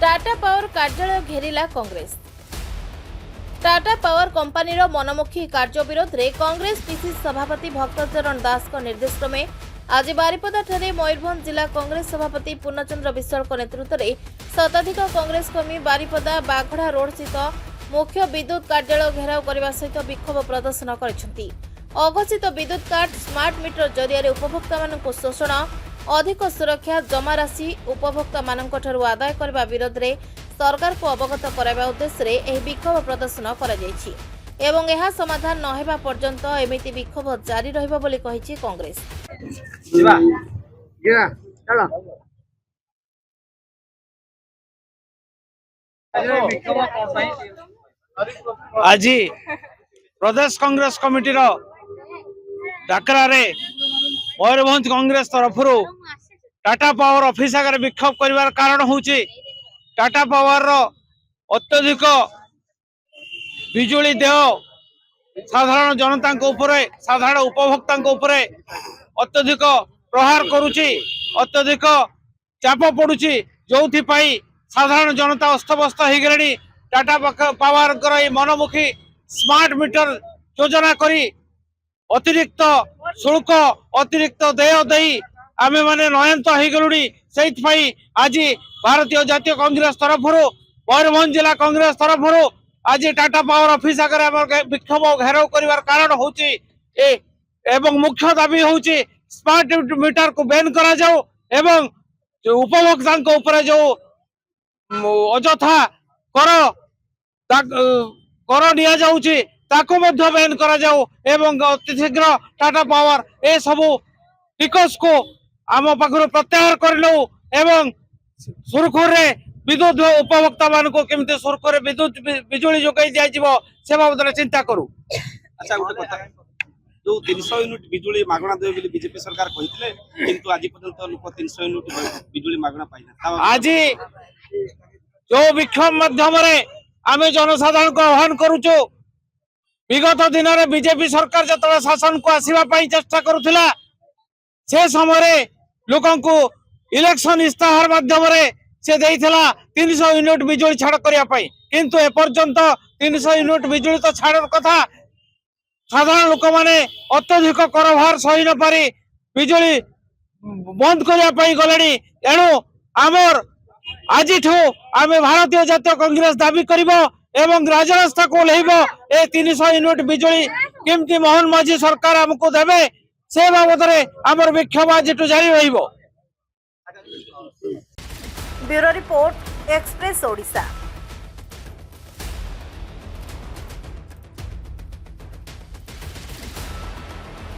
Tata power कार्यालय घेरिला Congress. Tata power company मनमुखी कार्य विरोध में कांग्रेस पीसीसी सभापति भक्तचरण दास निर्देश में आज बारिपदा ठारे मयूरभंज जिला कांग्रेस सभापति पूर्णचंद्र विश्वाल नेतृत्व में शताधिक कांग्रेस कर्मी बारिपदा बाघड़ा रोड स्थित मुख्य विद्युत कार्यालय घेराव करने सहित विक्षोभ प्रदर्शन कर अघोषित विद्युत काट स्मार्ट मीटर जरिया उपभोक्ता मानक शोषण अधिक सुरक्षा जमा राशि उपभोक्ता मानक ठारू आदाय करने विरोध में सरकार को अवगत कराइबा उद्देश्य यह विक्षोभ प्रदर्शन एवं यह समाधान न हेबा पर्यंत एमिति विक्षोभ जारी रहिबो बोली कहिछि कांग्रेस। आज प्रदेश कांग्रेस कमिटी डाकरा मयूरभंज कांग्रेस तरफ टाटा पावर ऑफिस आगे विक्षोभ कर कारण हूँ टाटा पावर अत्यधिक बिजुली देह साधारण जनता साधारण उपभोक्ता अत्यधिक प्रहार करुच्ची अत्यधिक चाप पड़ुची जो साधारण जनता अस्तव्यस्त हो गले। टाटा पावर मनमुखी स्मार्ट मीटर योजना करी अतिरिक्त शुल्क अतिरिक्त देय दे आमे माने नयंत हो गलुनी से आज भारतीय जातीय कांग्रेस तरफ मयूरभंज जिला कांग्रेस तरफ आज टाटा पावर ऑफिस आगे विक्षोभ घेराव कर कारण हूँ एवं मुख्य दाबी हूँ स्मार्ट मीटर को बैन करा जाओ एवं उपभोक्ता जो अजथा कर निया जाउची ताको मध्य बैन करा जाओ एवं अति शीघ्र टाटा पावर ए सबु टिकस को आम पाखर प्रत्याहार कर लो एवं सुरखुर विद्युत उपभोक्ता मान को केमती सुरखुर विद्युत बिजुली जोगाई दिया से बाबद चिंता करू। अच्छा गोटे कथा जो 300 यूनिट बिजुली मागणा देवे बोली बीजेपी सरकार कहितले किंतु आज पर्यंत लोक 300 यूनिट बिजुली मागणा पाइना। आज जो विक्षोभ माध्यम आमे जनसाधारण को आह्वान करूचो विगत दिन में बीजेपी सरकार जो शासन को आसवा चेष्टा करुला से समय लोक इलेक्शन इस्ताहार माध्यम से देइथिला 300 यूनिट बिजुली छाड़ करने किंतु एपर्यंत 300 यूनिट बिजुली तो छाड़ कथा साधारण लोक मैंने अत्यधिक कर भार सही न पारी बिजुली बंद करने गले एणु आमर आज आम भारतीय जातीय कांग्रेस दाबी करिबो एवं राजरास्ता को लेब ए 300 यूनिट बिजुली केमती मोहन माझी सरकार आमको देवे से बाबद आमर विक्षोभ आज जारी रहिबो। Bureau report express Odisha.